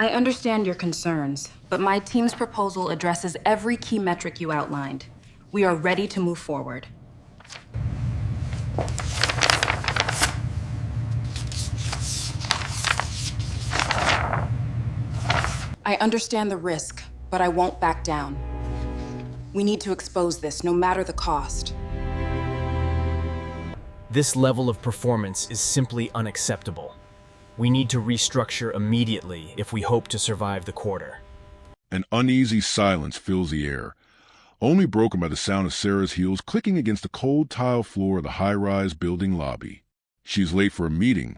I understand your concerns, but my team's proposal addresses every key metric you outlined. We are ready to move forward. I understand the risk, but I won't back down. We need to expose this, no matter the cost. This level of performance is simply unacceptable. We need to restructure immediately if we hope to survive the quarter. An uneasy silence fills the air, only broken by the sound of Sarah's heels clicking against the cold tile floor of the high-rise building lobby. She's late for a meeting,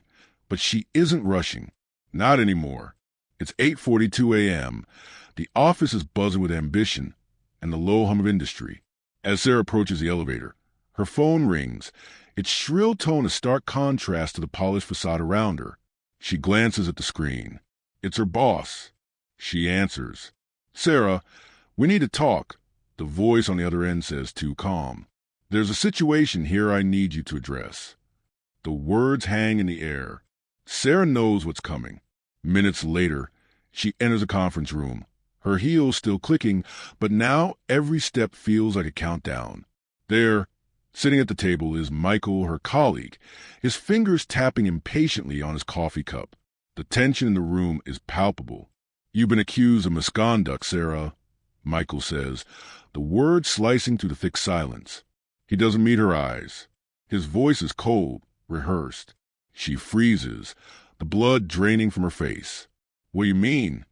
but she isn't rushing. Not anymore. It's 8:42 a.m. The office is buzzing with ambition and the low hum of industry. As Sarah approaches the elevator, her phone rings, its shrill tone a stark contrast to the polished facade around her. She glances at the screen. It's her boss. She answers. "Sarah, we need to talk," the voice on the other end says, too calm. "There's a situation here I need you to address." The words hang in the air. Sarah knows what's coming. Minutes later, she enters a conference room, her heels still clicking, but now every step feels like a countdown. There, sitting at the table, is Michael, her colleague, his fingers tapping impatiently on his coffee cup. The tension in the room is palpable. "You've been accused of misconduct, Sarah," Michael says, the words slicing through the thick silence. He doesn't meet her eyes. His voice is cold, rehearsed. She freezes, the blood draining from her face. "What do you mean?"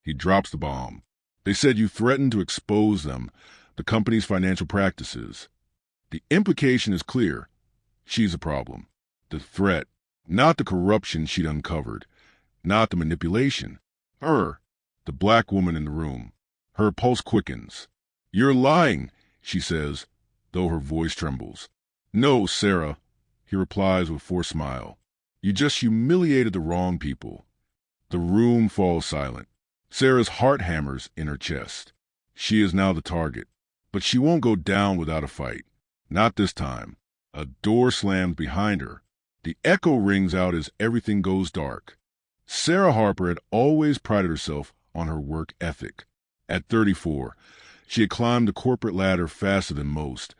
He drops the bomb. "They said you threatened to expose them, the company's financial practices." The implication is clear. She's a problem. The threat, not the corruption she'd uncovered, not the manipulation. Her, the black woman in the room. Her pulse quickens. "You're lying," she says, though her voice trembles. "No, Sarah," he replies with a forced smile. "You just humiliated the wrong people." The room falls silent. Sarah's heart hammers in her chest. She is now the target, but she won't go down without a fight. Not this time. A door slams behind her. The echo rings out as everything goes dark. Sarah Harper had always prided herself on her work ethic. At 34, she had climbed the corporate ladder faster than most,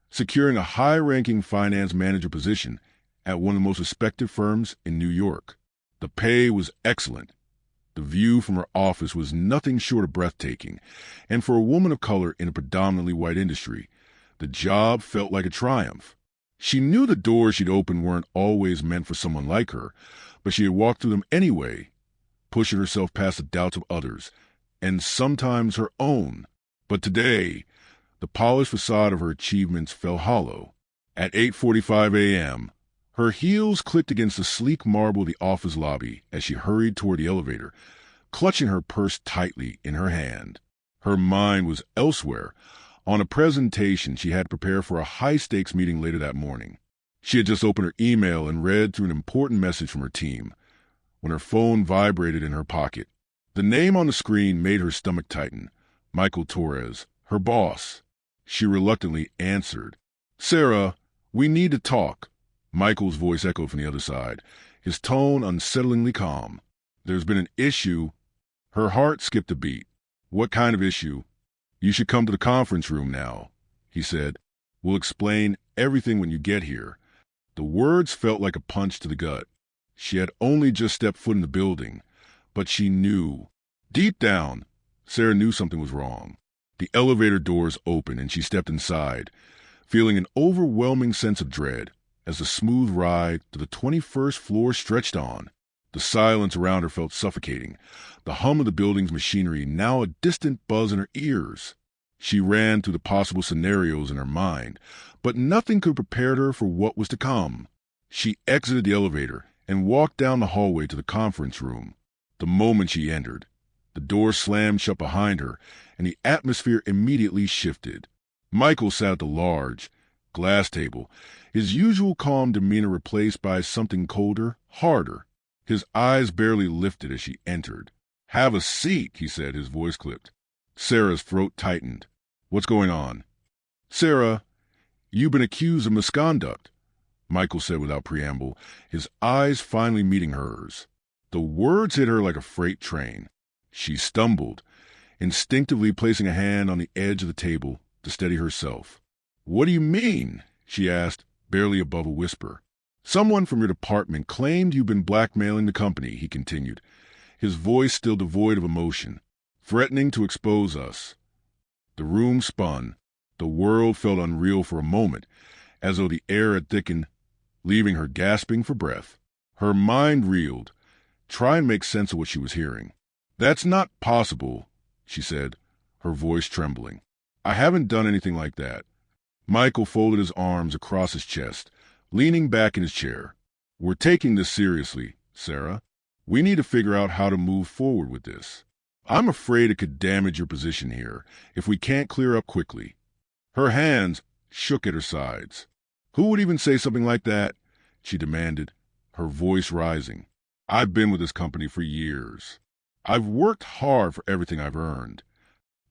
securing a high-ranking finance manager position at one of the most respected firms in New York. The pay was excellent. The view from her office was nothing short of breathtaking, and for a woman of color in a predominantly white industry, the job felt like a triumph. She knew the doors she'd opened weren't always meant for someone like her, but she had walked through them anyway, pushing herself past the doubts of others, and sometimes her own. But today, the polished facade of her achievements fell hollow. At 8:45 a.m., her heels clicked against the sleek marble of the office lobby as she hurried toward the elevator, clutching her purse tightly in her hand. Her mind was elsewhere, on a presentation she had prepared for a high-stakes meeting later that morning. She had just opened her email and read through an important message from her team when her phone vibrated in her pocket. The name on the screen made her stomach tighten. Michael Torres, her boss. She reluctantly answered. "Sarah, we need to talk." Michael's voice echoed from the other side, his tone unsettlingly calm. "There's been an issue." Her heart skipped a beat. "What kind of issue?" "You should come to the conference room now," he said. "We'll explain everything when you get here." The words felt like a punch to the gut. She had only just stepped foot in the building, but she knew. Deep down, Sarah knew something was wrong. The elevator doors opened and she stepped inside, feeling an overwhelming sense of dread as the smooth ride to the 21st floor stretched on. The silence around her felt suffocating, the hum of the building's machinery now a distant buzz in her ears. She ran through the possible scenarios in her mind, but nothing could prepare her for what was to come. She exited the elevator and walked down the hallway to the conference room. The moment she entered, the door slammed shut behind her, and the atmosphere immediately shifted. Michael sat at the large, glass table, his usual calm demeanor replaced by something colder, harder. His eyes barely lifted as she entered. "Have a seat," he said, his voice clipped. Sarah's throat tightened. "What's going on?" "Sarah, you've been accused of misconduct," Michael said without preamble, his eyes finally meeting hers. The words hit her like a freight train. She stumbled, instinctively placing a hand on the edge of the table to steady herself. "What do you mean?" she asked, barely above a whisper. "Someone from your department claimed you've been blackmailing the company," he continued, his voice still devoid of emotion, "threatening to expose us." The room spun. The world felt unreal for a moment, as though the air had thickened, leaving her gasping for breath. Her mind reeled, trying to make sense of what she was hearing. "That's not possible," she said, her voice trembling. "I haven't done anything like that." Michael folded his arms across his chest, leaning back in his chair. "We're taking this seriously, Sarah. We need to figure out how to move forward with this. I'm afraid it could damage your position here if we can't clear up quickly." Her hands shook at her sides. "Who would even say something like that?" she demanded, her voice rising. "I've been with this company for years. I've worked hard for everything I've earned."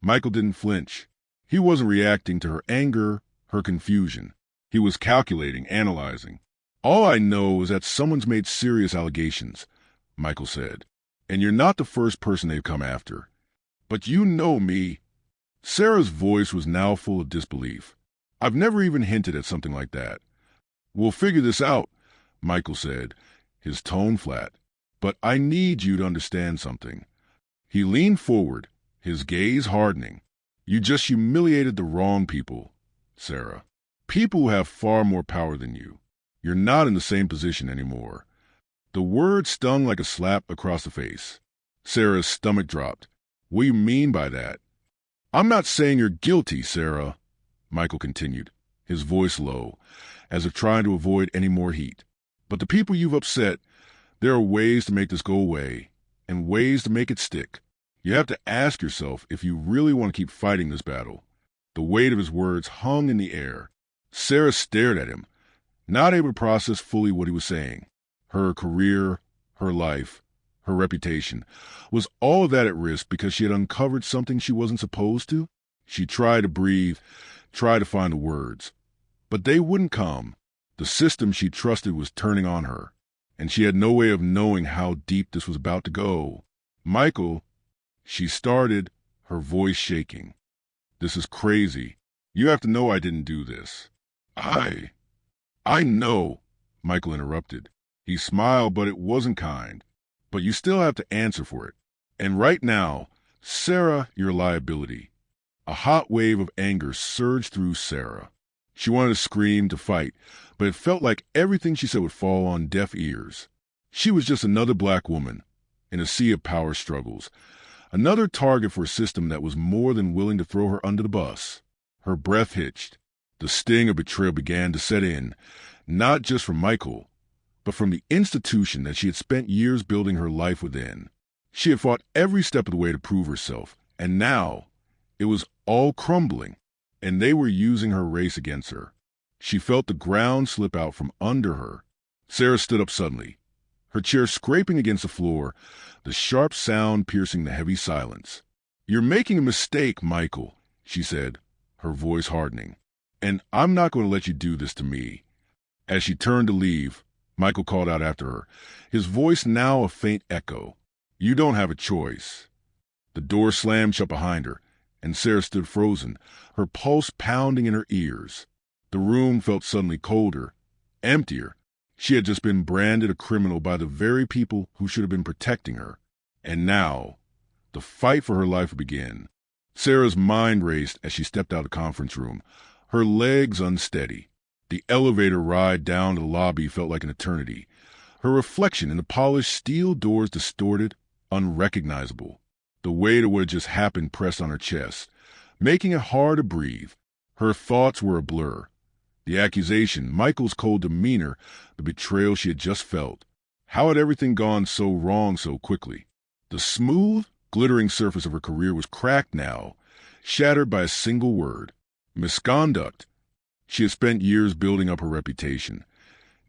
Michael didn't flinch. He wasn't reacting to her anger, her confusion. He was calculating, analyzing. "All I know is that someone's made serious allegations," Michael said. "And you're not the first person they've come after. But you know me." Sarah's voice was now full of disbelief. "I've never even hinted at something like that." "We'll figure this out," Michael said, his tone flat. "But I need you to understand something." He leaned forward, his gaze hardening. "You just humiliated the wrong people, Sarah. People who have far more power than you. You're not in the same position anymore." The word stung like a slap across the face. Sarah's stomach dropped. "What do you mean by that?" "I'm not saying you're guilty, Sarah," Michael continued, his voice low, as if trying to avoid any more heat. "But the people you've upset, there are ways to make this go away, and ways to make it stick. You have to ask yourself if you really want to keep fighting this battle." The weight of his words hung in the air. Sarah stared at him, not able to process fully what he was saying. Her career, her life, her reputation, was all of that at risk because she had uncovered something she wasn't supposed to? She tried to breathe, tried to find the words. But they wouldn't come. The system she trusted was turning on her, and she had no way of knowing how deep this was about to go. "Michael," she started, her voice shaking. "This is crazy. You have to know I didn't do this." I know," Michael interrupted. He smiled, but it wasn't kind. "But you still have to answer for it. And right now, Sarah, you're a liability." A hot wave of anger surged through Sarah. She wanted to scream, to fight, but it felt like everything she said would fall on deaf ears. She was just another black woman in a sea of power struggles, another target for a system that was more than willing to throw her under the bus. Her breath hitched. The sting of betrayal began to set in, not just from Michael, but from the institution that she had spent years building her life within. She had fought every step of the way to prove herself, and now it was all crumbling, and they were using her race against her. She felt the ground slip out from under her. Sarah stood up suddenly, her chair scraping against the floor, the sharp sound piercing the heavy silence. "You're making a mistake, Michael," she said, her voice hardening. "And I'm not going to let you do this to me." As she turned to leave, Michael called out after her, his voice now a faint echo. "You don't have a choice." The door slammed shut behind her, and Sarah stood frozen, her pulse pounding in her ears. The room felt suddenly colder, emptier. She had just been branded a criminal by the very people who should have been protecting her. And now, the fight for her life would begin. Sarah's mind raced as she stepped out of the conference room, her legs unsteady. The elevator ride down to the lobby felt like an eternity. Her reflection in the polished steel doors distorted, unrecognizable. The weight of what had just happened pressed on her chest, making it hard to breathe. Her thoughts were a blur. The accusation, Michael's cold demeanor, the betrayal she had just felt. How had everything gone so wrong so quickly? The smooth, glittering surface of her career was cracked now, shattered by a single word: misconduct. She had spent years building up her reputation,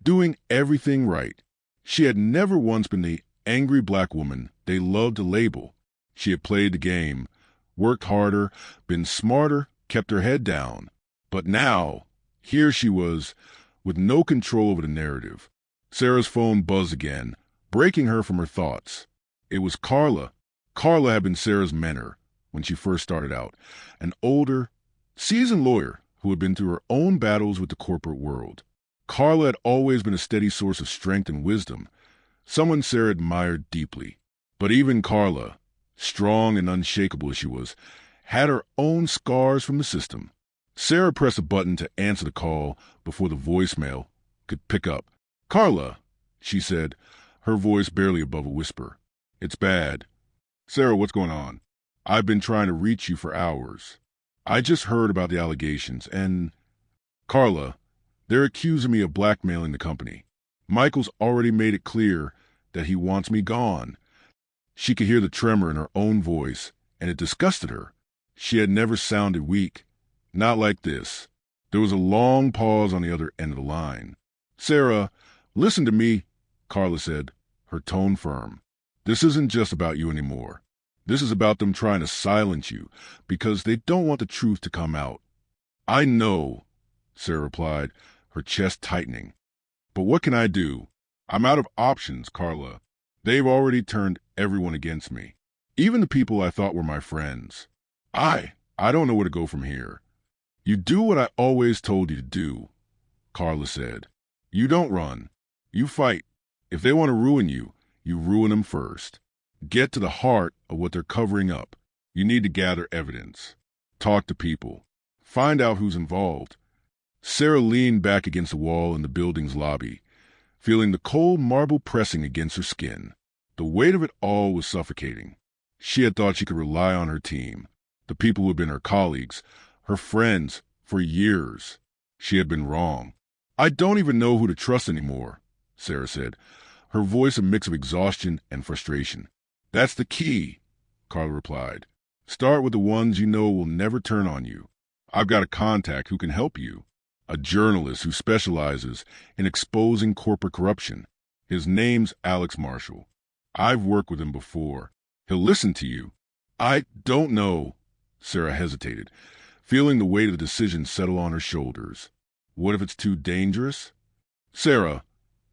doing everything right. She had never once been the angry black woman they loved to label. She had played the game, worked harder, been smarter, kept her head down. But now, here she was, with no control over the narrative. Sarah's phone buzzed again, breaking her from her thoughts. It was Carla. Carla had been Sarah's mentor when she first started out, an older, seasoned lawyer who had been through her own battles with the corporate world. Carla had always been a steady source of strength and wisdom, someone Sarah admired deeply. But even Carla, strong and unshakable as she was, had her own scars from the system. Sarah pressed a button to answer the call before the voicemail could pick up. "Carla," she said, her voice barely above a whisper. "It's bad." "Sarah, what's going on?" "I've been trying to reach you for hours. I just heard about the allegations, and—" "Carla, they're accusing me of blackmailing the company. Michael's already made it clear that he wants me gone." She could hear the tremor in her own voice, and it disgusted her. She had never sounded weak. Not like this. There was a long pause on the other end of the line. "Sarah, listen to me," Carla said, her tone firm. "This isn't just about you anymore. This is about them trying to silence you because they don't want the truth to come out." "I know," Sarah replied, her chest tightening. "But what can I do? I'm out of options, Carla. They've already turned everyone against me, even the people I thought were my friends. I don't know where to go from here." "You do what I always told you to do," Carla said. "You don't run. You fight. If they want to ruin you, you ruin them first. Get to the heart of what they're covering up. You need to gather evidence. Talk to people. Find out who's involved." Sarah leaned back against the wall in the building's lobby, feeling the cold marble pressing against her skin. The weight of it all was suffocating. She had thought she could rely on her team, the people who had been her colleagues, her friends, for years. She had been wrong. "I don't even know who to trust anymore," Sarah said, her voice a mix of exhaustion and frustration. "That's the key," Carla replied. "Start with the ones you know will never turn on you. I've got a contact who can help you, a journalist who specializes in exposing corporate corruption. His name's Alex Marshall. I've worked with him before. He'll listen to you." "I don't know," Sarah hesitated, feeling the weight of the decision settle on her shoulders. What if it's too dangerous? "Sarah,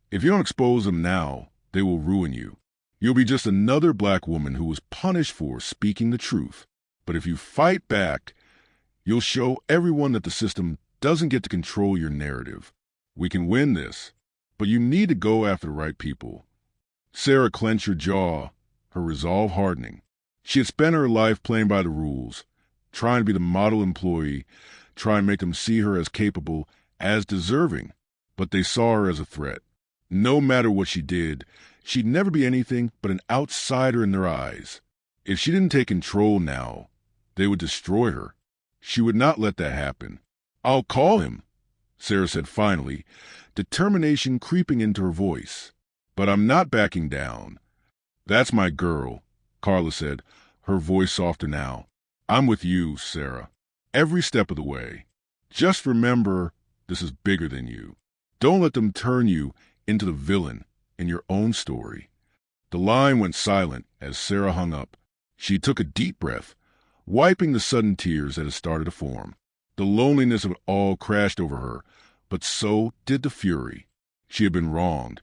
if you don't expose them now, they will ruin you. You'll be just another black woman who was punished for speaking the truth. But if you fight back, you'll show everyone that the system doesn't get to control your narrative. We can win this, but you need to go after the right people." Sarah clenched her jaw, her resolve hardening. She had spent her life playing by the rules, trying to be the model employee, trying to make them see her as capable, as deserving. But they saw her as a threat. No matter what she did, she'd never be anything but an outsider in their eyes. If she didn't take control now, they would destroy her. She would not let that happen. "I'll call him," Sarah said finally, determination creeping into her voice. "But I'm not backing down." "That's my girl," Carla said, her voice softer now. "I'm with you, Sarah, every step of the way. Just remember, this is bigger than you. Don't let them turn you into the villain in your own story." The line went silent as Sarah hung up. She took a deep breath, wiping the sudden tears that had started to form. The loneliness of it all crashed over her, but so did the fury. She had been wronged,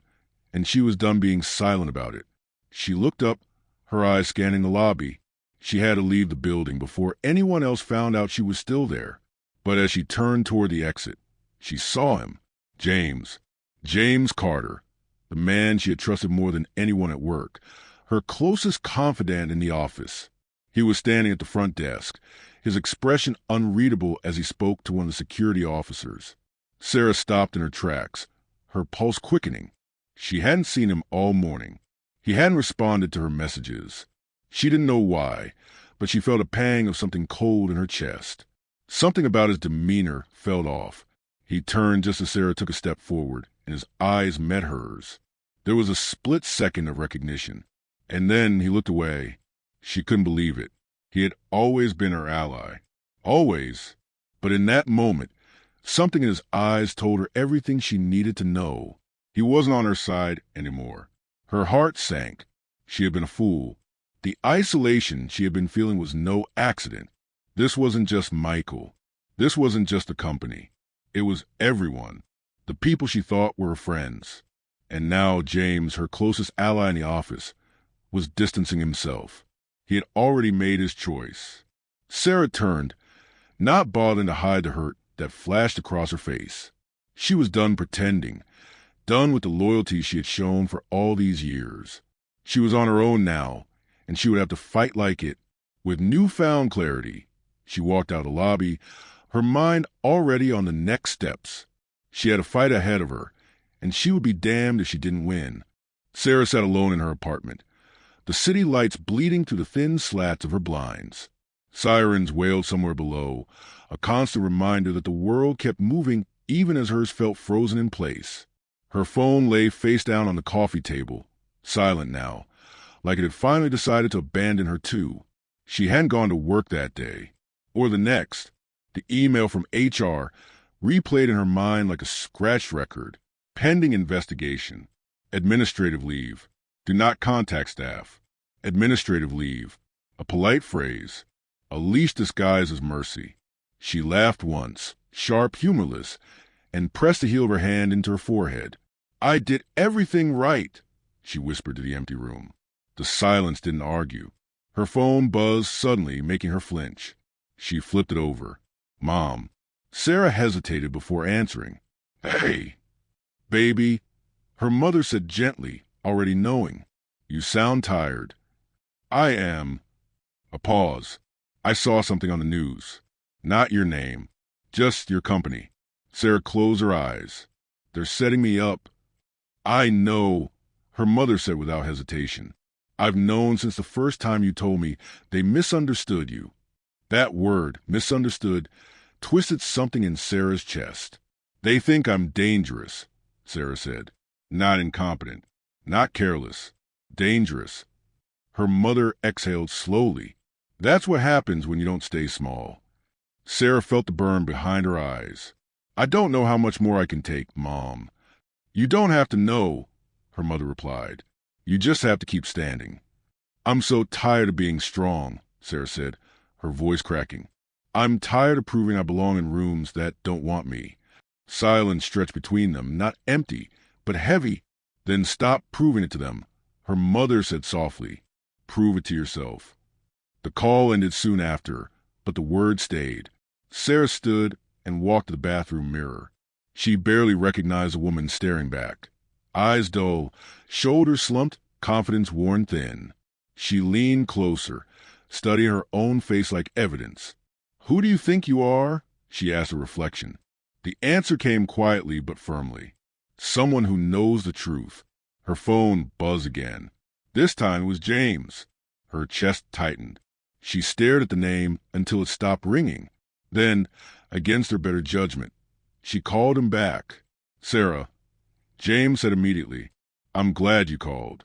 and she was done being silent about it. She looked up, her eyes scanning the lobby. She had to leave the building before anyone else found out she was still there. But as she turned toward the exit, she saw him. James Carter, the man she had trusted more than anyone at work, her closest confidant in the office. He was standing at the front desk, his expression unreadable as he spoke to one of the security officers. Sarah stopped in her tracks, her pulse quickening. She hadn't seen him all morning. He hadn't responded to her messages. She didn't know why, but she felt a pang of something cold in her chest. Something about his demeanor felt off. He turned just as Sarah took a step forward, and his eyes met hers. There was a split second of recognition, and then he looked away. She couldn't believe it. He had always been her ally. Always. But in that moment, something in his eyes told her everything she needed to know. He wasn't on her side anymore. Her heart sank. She had been a fool. The isolation she had been feeling was no accident. This wasn't just Michael. This wasn't just the company. It was everyone. The people she thought were her friends. And now James, her closest ally in the office, was distancing himself. He had already made his choice. Sarah turned, not bothering to hide the hurt that flashed across her face. She was done pretending, done with the loyalty she had shown for all these years. She was on her own now, and she would have to fight like it. With newfound clarity, she walked out of the lobby, her mind already on the next steps. She had a fight ahead of her, and she would be damned if she didn't win. Sarah sat alone in her apartment, the city lights bleeding through the thin slats of her blinds. Sirens wailed somewhere below, a constant reminder that the world kept moving even as hers felt frozen in place. Her phone lay face down on the coffee table, silent now, like it had finally decided to abandon her too. She hadn't gone to work that day, or the next. The email from HR replayed in her mind like a scratch record. Pending investigation. Administrative leave. Do not contact staff. Administrative leave. A polite phrase. A leash disguised as mercy. She laughed once, sharp, humorless, and pressed the heel of her hand into her forehead. I did everything right, she whispered to the empty room. The silence didn't argue. Her phone buzzed suddenly, making her flinch. She flipped it over. Mom. Sarah hesitated before answering. Hey, baby, her mother said gently, already knowing. You sound tired. I am. A pause. I saw something on the news. Not your name. Just your company. Sarah closed her eyes. They're setting me up. I know, her mother said without hesitation. I've known since the first time you told me they misunderstood you. That word, misunderstood, twisted something in Sarah's chest. They think I'm dangerous, Sarah said. Not incompetent. Not careless. Dangerous. Her mother exhaled slowly. That's what happens when you don't stay small. Sarah felt the burn behind her eyes. I don't know how much more I can take, Mom. You don't have to know, her mother replied. You just have to keep standing. I'm so tired of being strong, Sarah said, her voice cracking. I'm tired of proving I belong in rooms that don't want me. Silence stretched between them, not empty, but heavy. Then stop proving it to them, her mother said softly. Prove it to yourself. The call ended soon after, but the word stayed. Sarah stood and walked to the bathroom mirror. She barely recognized the woman staring back. Eyes dull, shoulders slumped, confidence worn thin. She leaned closer, studying her own face like evidence. Who do you think you are? She asked a reflection. The answer came quietly but firmly. Someone who knows the truth. Her phone buzzed again. This time it was James. Her chest tightened. She stared at the name until it stopped ringing. Then, against her better judgment, she called him back. Sarah. James said immediately, I'm glad you called.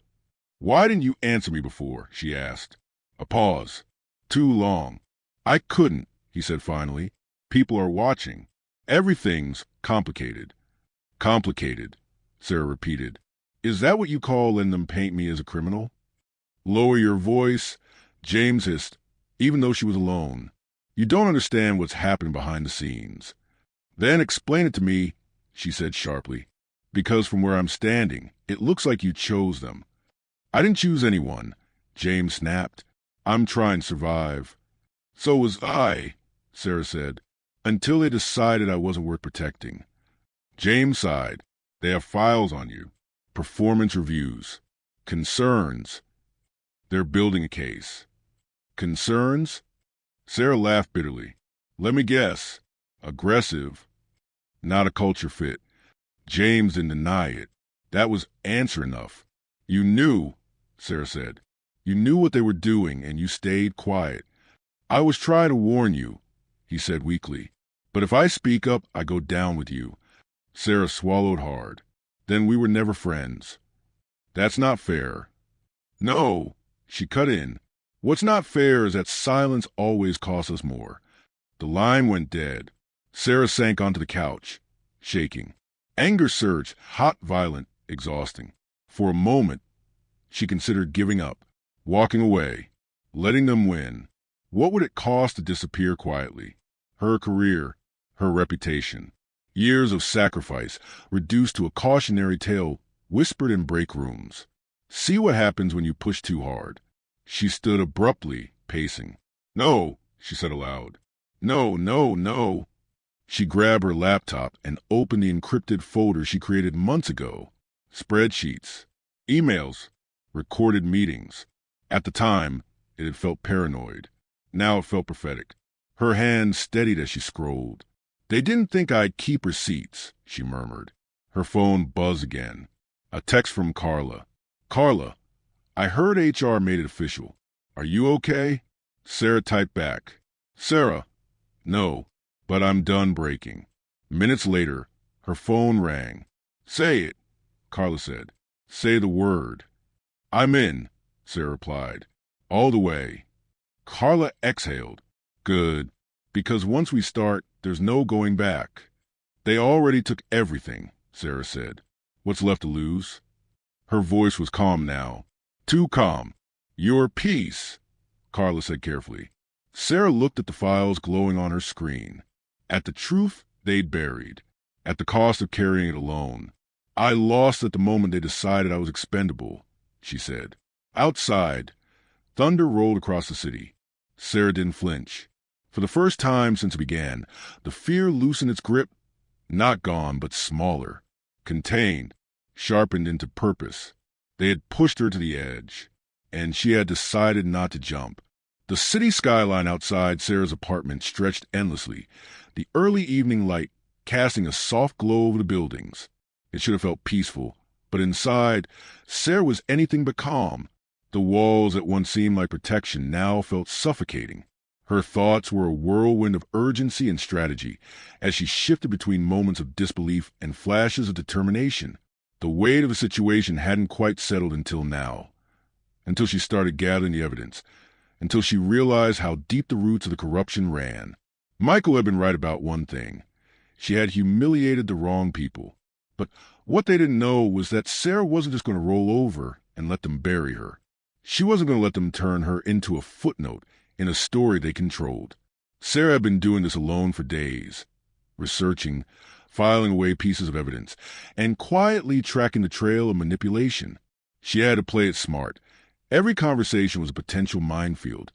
Why didn't you answer me before? She asked. A pause. Too long. I couldn't, he said finally. People are watching. Everything's complicated. Complicated, Sarah repeated. Is that what you call letting them paint me as a criminal? Lower your voice, James hissed, even though she was alone. You don't understand what's happened behind the scenes. Then explain it to me, she said sharply. Because from where I'm standing, it looks like you chose them. I didn't choose anyone, James snapped. I'm trying to survive. So was I, Sarah said, until they decided I wasn't worth protecting. James sighed. They have files on you. Performance reviews. Concerns. They're building a case. Concerns? Sarah laughed bitterly. Let me guess. Aggressive. Not a culture fit. James didn't deny it. That was answer enough. You knew, Sarah said. You knew what they were doing, and you stayed quiet. I was trying to warn you, he said weakly. But if I speak up, I go down with you. Sarah swallowed hard. Then we were never friends. That's not fair. No, she cut in. What's not fair is that silence always costs us more. The line went dead. Sarah sank onto the couch, shaking. Anger surged, hot, violent, exhausting. For a moment, she considered giving up, walking away, letting them win. What would it cost to disappear quietly? Her career, her reputation. Years of sacrifice reduced to a cautionary tale whispered in break rooms. See what happens when you push too hard. She stood abruptly, pacing. "No," she said aloud. "No, no, no." She grabbed her laptop and opened the encrypted folder she created months ago. Spreadsheets, emails, recorded meetings. At the time, it had felt paranoid. Now it felt prophetic. Her hand steadied as she scrolled. "They didn't think I'd keep receipts," she murmured. Her phone buzzed again. A text from Carla. "Carla, I heard HR made it official. Are you okay?" Sarah typed back. "Sarah, no, but I'm done breaking." Minutes later, her phone rang. "Say it," Carla said. "Say the word." "I'm in," Sarah replied. "All the way." Carla exhaled. "Good, because once we start, there's no going back." "They already took everything," Sarah said. "What's left to lose?" Her voice was calm now. Too calm. "Your peace," Carla said carefully. Sarah looked at the files glowing on her screen. At the truth they'd buried. At the cost of carrying it alone. "I lost at the moment they decided I was expendable," she said. Outside, thunder rolled across the city. Sarah didn't flinch. For the first time since it began, the fear loosened its grip. Not gone, but smaller. Contained. Sharpened into purpose. They had pushed her to the edge. And she had decided not to jump. The city skyline outside Sarah's apartment stretched endlessly, the early evening light casting a soft glow over the buildings. It should have felt peaceful, but inside, Sarah was anything but calm. The walls that once seemed like protection now felt suffocating. Her thoughts were a whirlwind of urgency and strategy as she shifted between moments of disbelief and flashes of determination. The weight of the situation hadn't quite settled until now. Until she started gathering the evidence. Until she realized how deep the roots of the corruption ran. Michael had been right about one thing. She had humiliated the wrong people. But what they didn't know was that Sarah wasn't just going to roll over and let them bury her. She wasn't going to let them turn her into a footnote in a story they controlled. Sarah had been doing this alone for days, researching, filing away pieces of evidence, and quietly tracking the trail of manipulation. She had to play it smart. Every conversation was a potential minefield.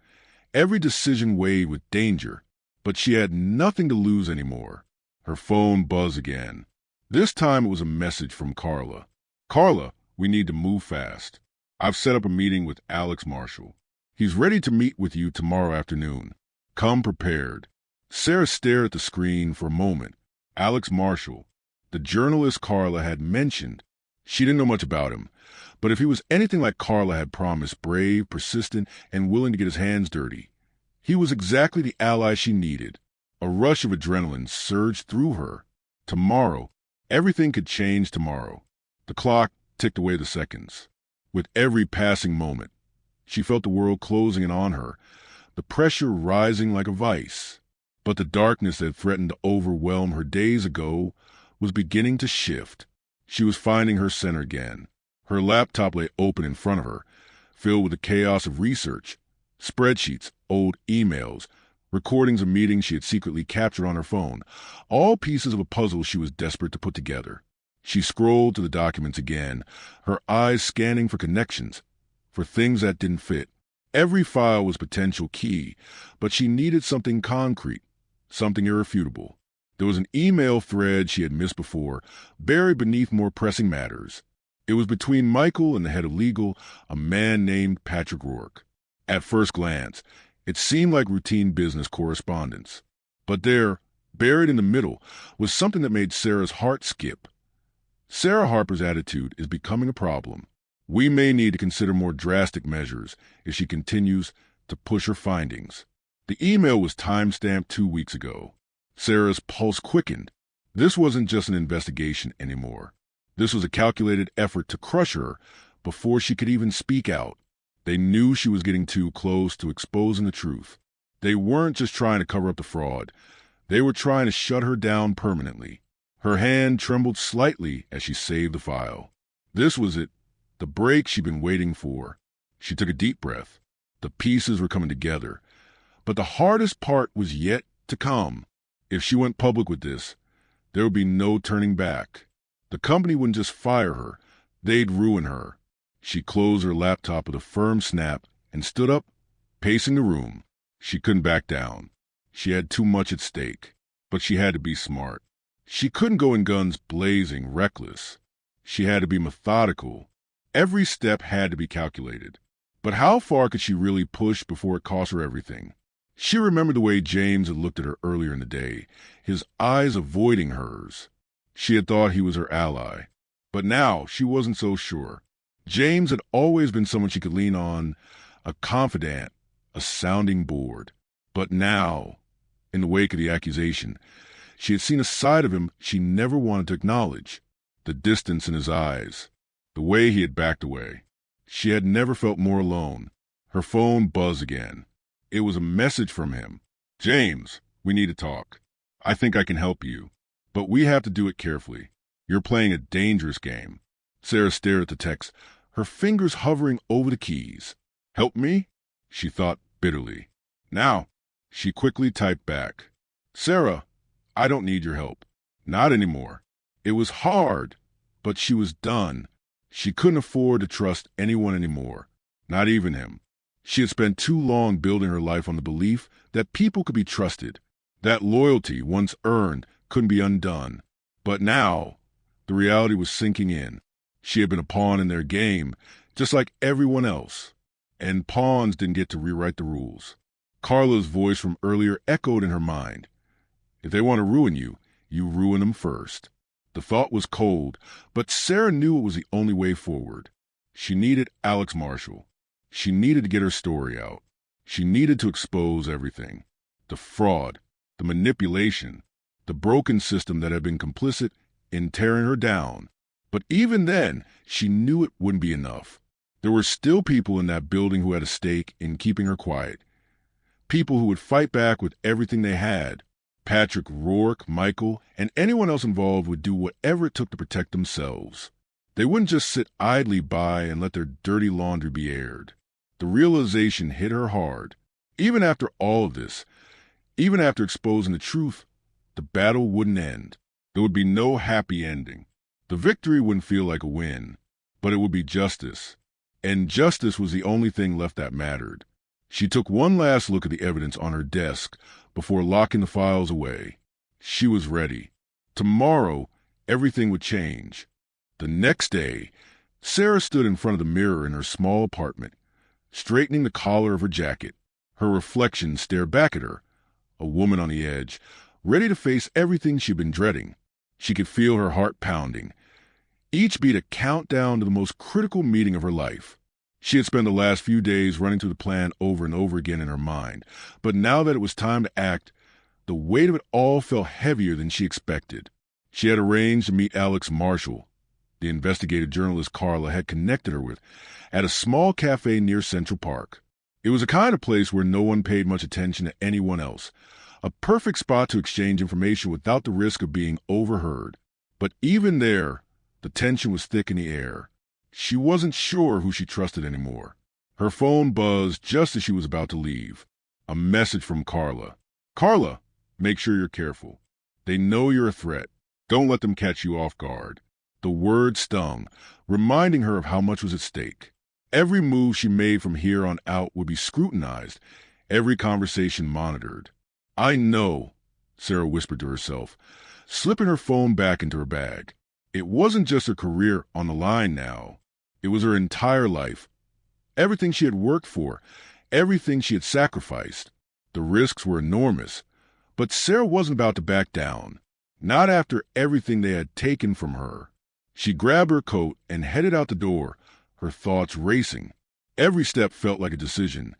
Every decision weighed with danger. But she had nothing to lose anymore. Her phone buzzed again. This time it was a message from Carla. "Carla, we need to move fast. I've set up a meeting with Alex Marshall. He's ready to meet with you tomorrow afternoon. Come prepared." Sarah stared at the screen for a moment. Alex Marshall, the journalist Carla had mentioned. She didn't know much about him, but if he was anything like Carla had promised, brave, persistent, and willing to get his hands dirty, he was exactly the ally she needed. A rush of adrenaline surged through her. Tomorrow, everything could change tomorrow. The clock ticked away the seconds. With every passing moment, she felt the world closing in on her, the pressure rising like a vice. But the darkness that threatened to overwhelm her days ago was beginning to shift. She was finding her center again. Her laptop lay open in front of her, filled with the chaos of research, spreadsheets, old emails, recordings of meetings she had secretly captured on her phone, all pieces of a puzzle she was desperate to put together. She scrolled to the documents again, her eyes scanning for connections, for things that didn't fit. Every file was potential key, but she needed something concrete, something irrefutable. There was an email thread she had missed before, buried beneath more pressing matters. It was between Michael and the head of legal, a man named Patrick Rourke. At first glance, it seemed like routine business correspondence. But there, buried in the middle, was something that made Sarah's heart skip. Sarah Harper's attitude is becoming a problem. We may need to consider more drastic measures if she continues to push her findings. The email was time-stamped 2 weeks ago. Sarah's pulse quickened. This wasn't just an investigation anymore. This was a calculated effort to crush her before she could even speak out. They knew she was getting too close to exposing the truth. They weren't just trying to cover up the fraud. They were trying to shut her down permanently. Her hand trembled slightly as she saved the file. This was it, the break she'd been waiting for. She took a deep breath. The pieces were coming together. But the hardest part was yet to come. If she went public with this, there would be no turning back. The company wouldn't just fire her, they'd ruin her. She closed her laptop with a firm snap and stood up, pacing the room. She couldn't back down. She had too much at stake, but she had to be smart. She couldn't go in guns blazing, reckless. She had to be methodical. Every step had to be calculated. But how far could she really push before it cost her everything? She remembered the way James had looked at her earlier in the day, his eyes avoiding hers. She had thought he was her ally. But now she wasn't so sure. James had always been someone she could lean on, a confidant, a sounding board. But now, in the wake of the accusation, she had seen a side of him she never wanted to acknowledge. The distance in his eyes, the way he had backed away. She had never felt more alone. Her phone buzzed again. It was a message from him. "James, we need to talk. I think I can help you, but we have to do it carefully. You're playing a dangerous game." Sarah stared at the text, her fingers hovering over the keys. "Help me?" she thought bitterly. "Now," she quickly typed back. "Sarah, I don't need your help. Not anymore." It was hard, but she was done. She couldn't afford to trust anyone anymore, not even him. She had spent too long building her life on the belief that people could be trusted, that loyalty, once earned, couldn't be undone. But now, the reality was sinking in. She had been a pawn in their game, just like everyone else. And pawns didn't get to rewrite the rules. Carla's voice from earlier echoed in her mind. If they want to ruin you, you ruin them first. The thought was cold, but Sarah knew it was the only way forward. She needed Alex Marshall. She needed to get her story out. She needed to expose everything. The fraud, the manipulation, the broken system that had been complicit in tearing her down. But even then, she knew it wouldn't be enough. There were still people in that building who had a stake in keeping her quiet. People who would fight back with everything they had. Patrick, Rourke, Michael, and anyone else involved would do whatever it took to protect themselves. They wouldn't just sit idly by and let their dirty laundry be aired. The realization hit her hard. Even after all of this, even after exposing the truth, the battle wouldn't end. There would be no happy ending. The victory wouldn't feel like a win, but it would be justice. And justice was the only thing left that mattered. She took one last look at the evidence on her desk before locking the files away. She was ready. Tomorrow, everything would change. The next day, Sarah stood in front of the mirror in her small apartment, straightening the collar of her jacket. Her reflection stared back at her, a woman on the edge, ready to face everything she'd been dreading. She could feel her heart pounding, each beat a countdown to the most critical meeting of her life. She had spent the last few days running through the plan over and over again in her mind, but now that it was time to act, the weight of it all felt heavier than she expected. She had arranged to meet Alex Marshall, the investigative journalist Carla had connected her with, at a small cafe near Central Park. It was a kind of place where no one paid much attention to anyone else, a perfect spot to exchange information without the risk of being overheard. But even there, the tension was thick in the air. She wasn't sure who she trusted anymore. Her phone buzzed just as she was about to leave. A message from Carla. "Carla, make sure you're careful. They know you're a threat. Don't let them catch you off guard." The word stung, reminding her of how much was at stake. Every move she made from here on out would be scrutinized, every conversation monitored. "I know," Sarah whispered to herself, slipping her phone back into her bag. It wasn't just her career on the line now. It was her entire life. Everything she had worked for, everything she had sacrificed. The risks were enormous, but Sarah wasn't about to back down. Not after everything they had taken from her. She grabbed her coat and headed out the door, her thoughts racing. Every step felt like a decision.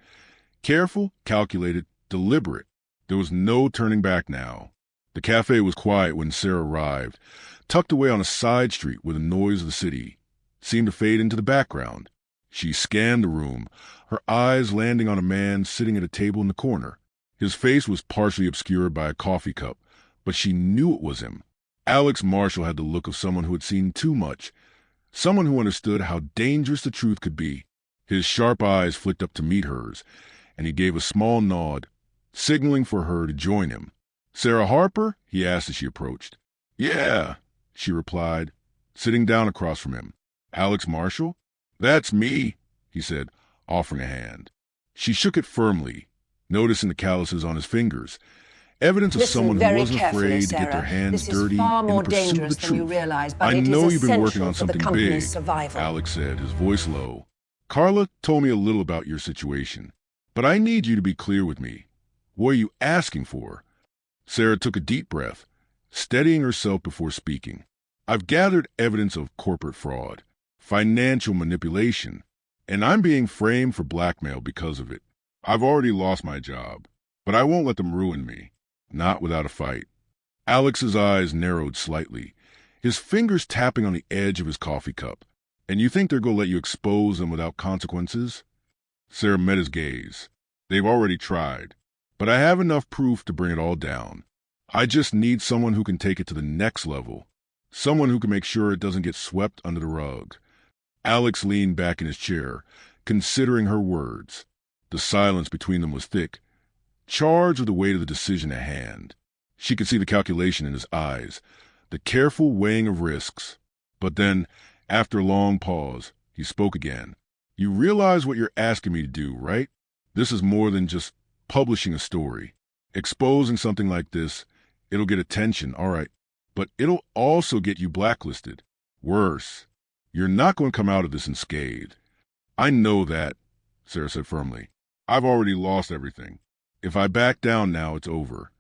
Careful, calculated, deliberate. There was no turning back now. The cafe was quiet when Sarah arrived, tucked away on a side street where the noise of the city seemed to fade into the background. She scanned the room, her eyes landing on a man sitting at a table in the corner. His face was partially obscured by a coffee cup, but she knew it was him. Alex Marshall had the look of someone who had seen too much, someone who understood how dangerous the truth could be. His sharp eyes flicked up to meet hers, and he gave a small nod, signaling for her to join him. "Sarah Harper?" he asked as she approached. "Yeah," she replied, sitting down across from him. "Alex Marshall?" "That's me," he said, offering a hand. She shook it firmly, noticing the calluses on his fingers, evidence of Listen someone who very wasn't carefully, afraid to get their Sarah. hands This is dirty far in more the pursuit of the dangerous than you truth. realize, but I it know is you've been working essential on for the something company's big, survival. Alex said, his voice low. Carla told me a little about your situation, but I need you to be clear with me. What are you asking for? Sarah took a deep breath, steadying herself before speaking. I've gathered evidence of corporate fraud, financial manipulation, and I'm being framed for blackmail because of it. I've already lost my job, but I won't let them ruin me. Not without a fight. Alex's eyes narrowed slightly, his fingers tapping on the edge of his coffee cup. And you think they're going to let you expose them without consequences? Sarah met his gaze. They've already tried, but I have enough proof to bring it all down. I just need someone who can take it to the next level, someone who can make sure it doesn't get swept under the rug. Alex leaned back in his chair, considering her words. The silence between them was thick, charged with the weight of the decision at hand. She could see the calculation in his eyes, the careful weighing of risks. But then, after a long pause, he spoke again. You realize what you're asking me to do, right? This is more than just publishing a story. Exposing something like this, it'll get attention, all right, but it'll also get you blacklisted. Worse, you're not going to come out of this unscathed. I know that, Sarah said firmly. I've already lost everything. If I back down now, it's over.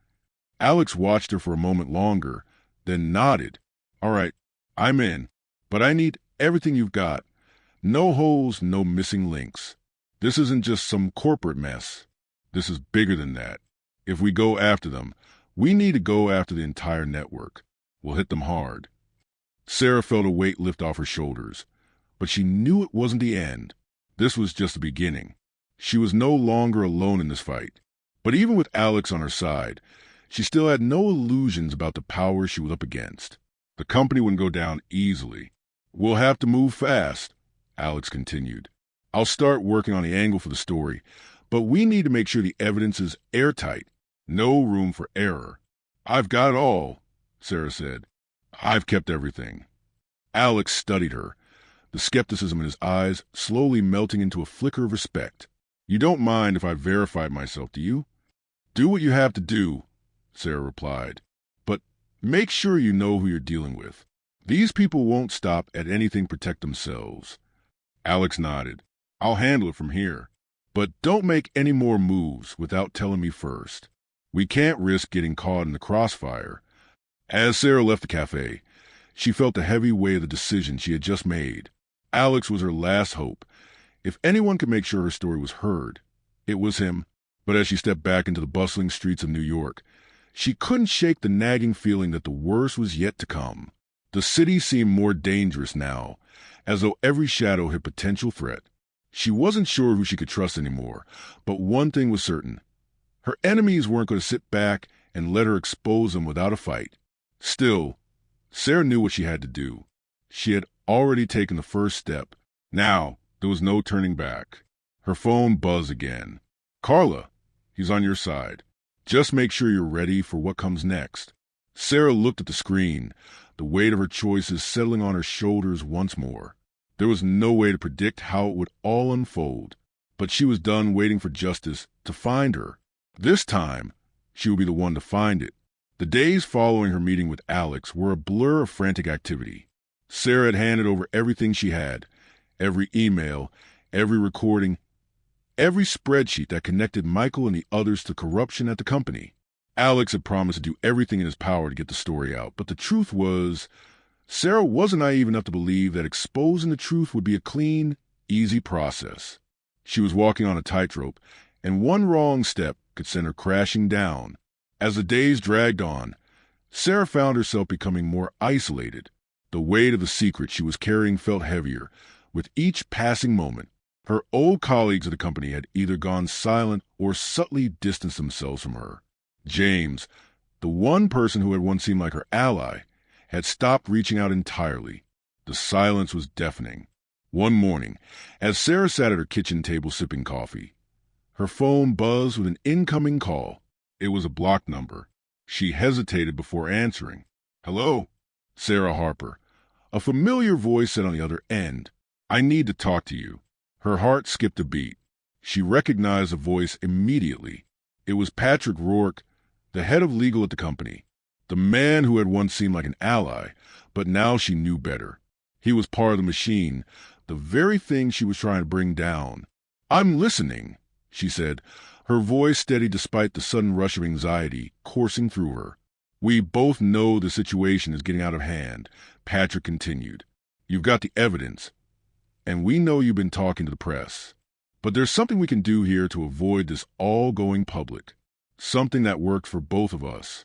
Alex watched her for a moment longer, then nodded. All right, I'm in, but I need everything you've got. No holes, no missing links. This isn't just some corporate mess. This is bigger than that. If we go after them, we need to go after the entire network. We'll hit them hard. Sarah felt a weight lift off her shoulders, but she knew it wasn't the end. This was just the beginning. She was no longer alone in this fight. But even with Alex on her side, she still had no illusions about the power she was up against. The company wouldn't go down easily. We'll have to move fast, Alex continued. I'll start working on the angle for the story, but we need to make sure the evidence is airtight. No room for error. I've got it all, Sarah said. I've kept everything. Alex studied her, the skepticism in his eyes slowly melting into a flicker of respect. You don't mind if I verified myself, do you? Do what you have to do, Sarah replied. But make sure you know who you're dealing with. These people won't stop at anything to protect themselves. Alex nodded. I'll handle it from here. But don't make any more moves without telling me first. We can't risk getting caught in the crossfire. As Sarah left the cafe, she felt the heavy weight of the decision she had just made. Alex was her last hope. If anyone could make sure her story was heard, it was him. But as she stepped back into the bustling streets of New York, she couldn't shake the nagging feeling that the worst was yet to come. The city seemed more dangerous now, as though every shadow had potential threat. She wasn't sure who she could trust anymore, but one thing was certain. Her enemies weren't going to sit back and let her expose them without a fight. Still, Sarah knew what she had to do. She had already taken the first step. Now, there was no turning back. Her phone buzzed again. Carla, he's on your side. Just make sure you're ready for what comes next. Sarah looked at the screen, the weight of her choices settling on her shoulders once more. There was no way to predict how it would all unfold, but she was done waiting for justice to find her. This time, she would be the one to find it. The days following her meeting with Alex were a blur of frantic activity. Sarah had handed over everything she had, every email, every recording, every spreadsheet that connected Michael and the others to corruption at the company. Alex had promised to do everything in his power to get the story out, but the truth was, Sarah wasn't naive enough to believe that exposing the truth would be a clean, easy process. She was walking on a tightrope, and one wrong step could send her crashing down. As the days dragged on, Sarah found herself becoming more isolated. The weight of the secret she was carrying felt heavier with each passing moment. Her old colleagues at the company had either gone silent or subtly distanced themselves from her. James, the one person who had once seemed like her ally, had stopped reaching out entirely. The silence was deafening. One morning, as Sarah sat at her kitchen table sipping coffee, her phone buzzed with an incoming call. It was a blocked number. She hesitated before answering. Hello? Sarah Harper. A familiar voice said on the other end, I need to talk to you. Her heart skipped a beat. She recognized the voice immediately. It was Patrick Rourke, the head of legal at the company, the man who had once seemed like an ally, but now she knew better. He was part of the machine, the very thing she was trying to bring down. "I'm listening," she said, her voice steady despite the sudden rush of anxiety coursing through her. "We both know the situation is getting out of hand," Patrick continued. "You've got the evidence, and we know you've been talking to the press. But there's something we can do here to avoid this all going public. Something that works for both of us."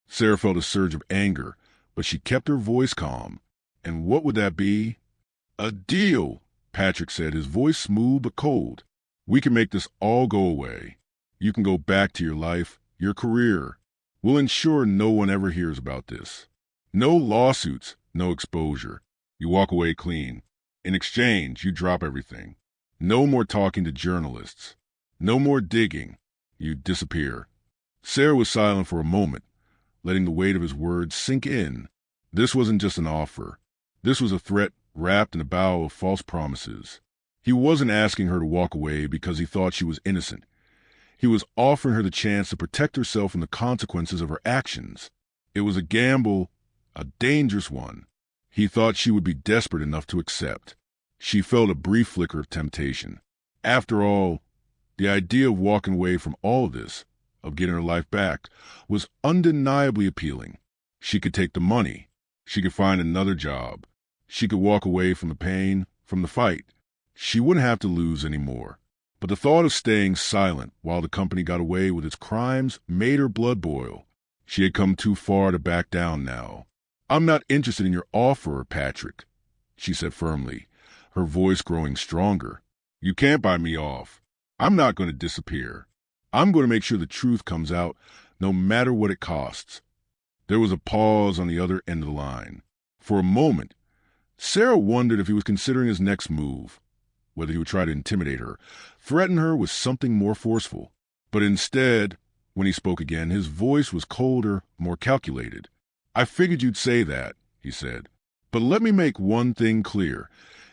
Sarah felt a surge of anger, but she kept her voice calm. "And what would that be?" "A deal," Patrick said, his voice smooth but cold. "We can make this all go away. You can go back to your life, your career. We'll ensure no one ever hears about this. No lawsuits, no exposure. You walk away clean. In exchange, you drop everything. No more talking to journalists. No more digging. You disappear." Sarah was silent for a moment, letting the weight of his words sink in. This wasn't just an offer. This was a threat wrapped in a bow of false promises. He wasn't asking her to walk away because he thought she was innocent. He was offering her the chance to protect herself from the consequences of her actions. It was a gamble, a dangerous one. He thought she would be desperate enough to accept. She felt a brief flicker of temptation. After all, the idea of walking away from all this, of getting her life back, was undeniably appealing. She could take the money. She could find another job. She could walk away from the pain, from the fight. She wouldn't have to lose anymore. But the thought of staying silent while the company got away with its crimes made her blood boil. She had come too far to back down now. "I'm not interested in your offer, Patrick," she said firmly, her voice growing stronger. "You can't buy me off. I'm not going to disappear. I'm going to make sure the truth comes out, no matter what it costs." There was a pause on the other end of the line. For a moment, Sarah wondered if he was considering his next move, whether he would try to intimidate her, threaten her with something more forceful. But instead, when he spoke again, his voice was colder, more calculated. "I figured you'd say that," he said. "But let me make one thing clear.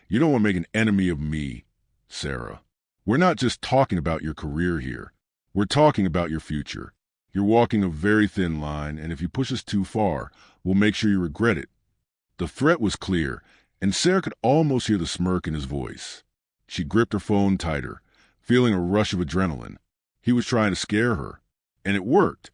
You don't want to make an enemy of me, Sarah. We're not just talking about your career here. We're talking about your future. You're walking a very thin line, and if you push us too far, we'll make sure you regret it." The threat was clear, and Sarah could almost hear the smirk in his voice. She gripped her phone tighter, feeling a rush of adrenaline. He was trying to scare her, and it worked.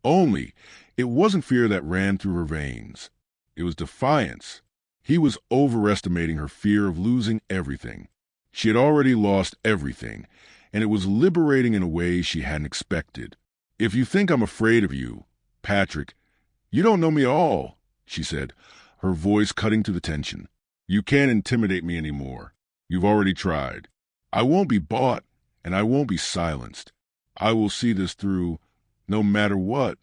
Only, it wasn't fear that ran through her veins. It was defiance. He was overestimating her fear of losing everything. She had already lost everything, and it was liberating in a way she hadn't expected. "If you think I'm afraid of you, Patrick, you don't know me at all," she said, her voice cutting through the tension. "You can't intimidate me anymore. You've already tried. I won't be bought, and I won't be silenced. I will see this through, no matter what."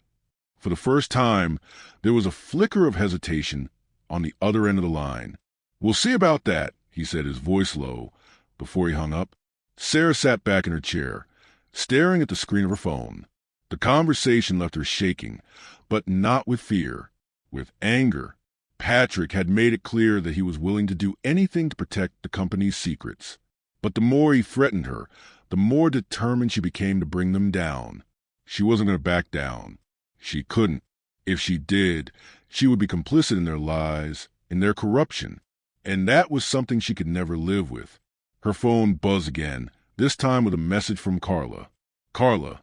For the first time, there was a flicker of hesitation on the other end of the line. "We'll see about that," he said, his voice low, before he hung up. Sarah sat back in her chair, staring at the screen of her phone. The conversation left her shaking, but not with fear, with anger. Patrick had made it clear that he was willing to do anything to protect the company's secrets. But the more he threatened her, the more determined she became to bring them down. She wasn't going to back down. She couldn't. If she did, she would be complicit in their lies, in their corruption. And that was something she could never live with. Her phone buzzed again, this time with a message from Carla. "Carla,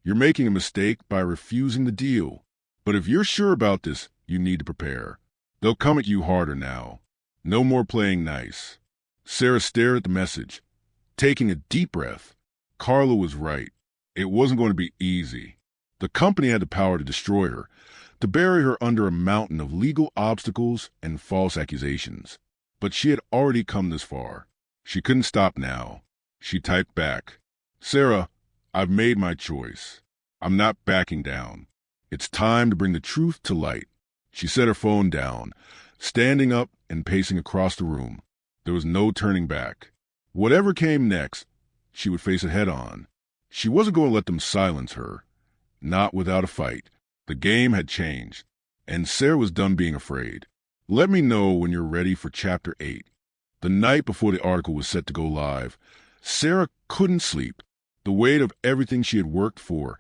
you're making a mistake by refusing the deal. But if you're sure about this, you need to prepare. They'll come at you harder now. No more playing nice." Sarah stared at the message, taking a deep breath. Carla was right. It wasn't going to be easy. The company had the power to destroy her, to bury her under a mountain of legal obstacles and false accusations. But she had already come this far. She couldn't stop now. She typed back, "Sarah, I've made my choice. I'm not backing down. It's time to bring the truth to light." She set her phone down, standing up and pacing across the room. There was no turning back. Whatever came next, she would face it head on. She wasn't going to let them silence her. Not without a fight. The game had changed, and Sarah was done being afraid. "Let me know when you're ready for Chapter 8. The night before the article was set to go live, Sarah couldn't sleep. The weight of everything she had worked for,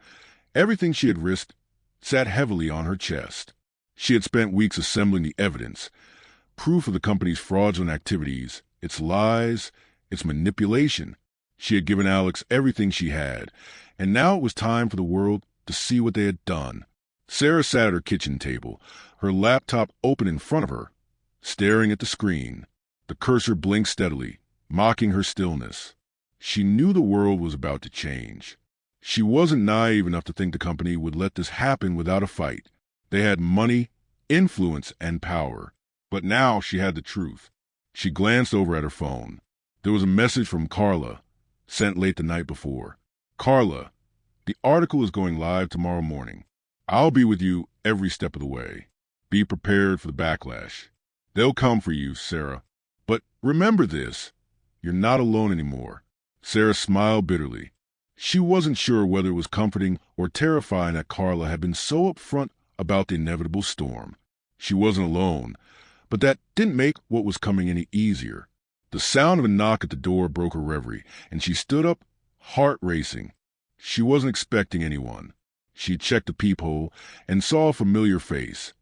everything she had risked, sat heavily on her chest. She had spent weeks assembling the evidence, proof of the company's fraudulent activities, its lies, its manipulation. She had given Alex everything she had, and now it was time for the world to see what they had done. Sarah sat at her kitchen table, her laptop open in front of her, staring at the screen. The cursor blinked steadily, mocking her stillness. She knew the world was about to change. She wasn't naive enough to think the company would let this happen without a fight. They had money, influence, and power. But now she had the truth. She glanced over at her phone. There was a message from Carla, sent late the night before. Carla, the article is going live tomorrow morning. I'll be with you every step of the way. Be prepared for the backlash. They'll come for you, Sarah. But remember this, you're not alone anymore. Sarah smiled bitterly. She wasn't sure whether it was comforting or terrifying that Carla had been so upfront about the inevitable storm. She wasn't alone, but that didn't make what was coming any easier. The sound of a knock at the door broke her reverie, and she stood up, heart racing. She wasn't expecting anyone. She checked the peephole and saw a familiar face.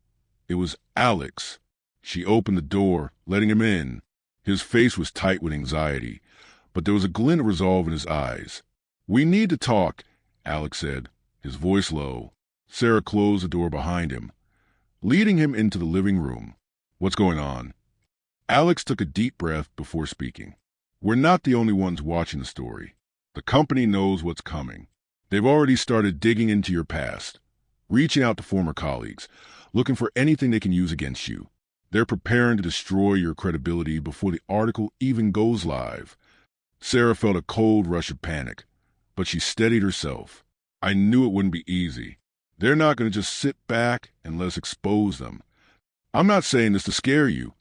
It was Alex. She opened the door, letting him in. His face was tight with anxiety, but there was a glint of resolve in his eyes. "We need to talk," Alex said, his voice low. Sarah closed the door behind him, leading him into the living room. "What's going on?" Alex took a deep breath before speaking. "We're not the only ones watching the story. The company knows what's coming. They've already started digging into your past, reaching out to former colleagues, looking for anything they can use against you. They're preparing to destroy your credibility before the article even goes live." Sarah felt a cold rush of panic, but she steadied herself. "I knew it wouldn't be easy. They're not going to just sit back and let us expose them. I'm not saying this to scare you,"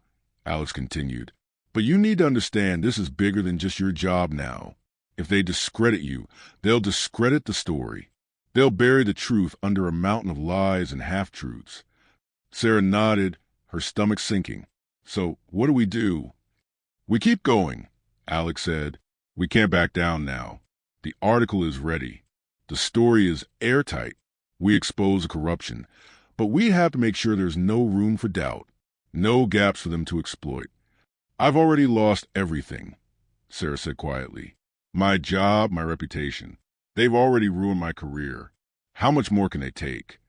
Alex continued, "but you need to understand this is bigger than just your job now. If they discredit you, they'll discredit the story. They'll bury the truth under a mountain of lies and half-truths." Sarah nodded, her stomach sinking. "So what do we do?" "We keep going," Alex said. "We can't back down now. The article is ready. The story is airtight. We expose the corruption, but we have to make sure there's no room for doubt, no gaps for them to exploit." "I've already lost everything," Sarah said quietly. "My job, my reputation. They've already ruined my career. How much more can they take?"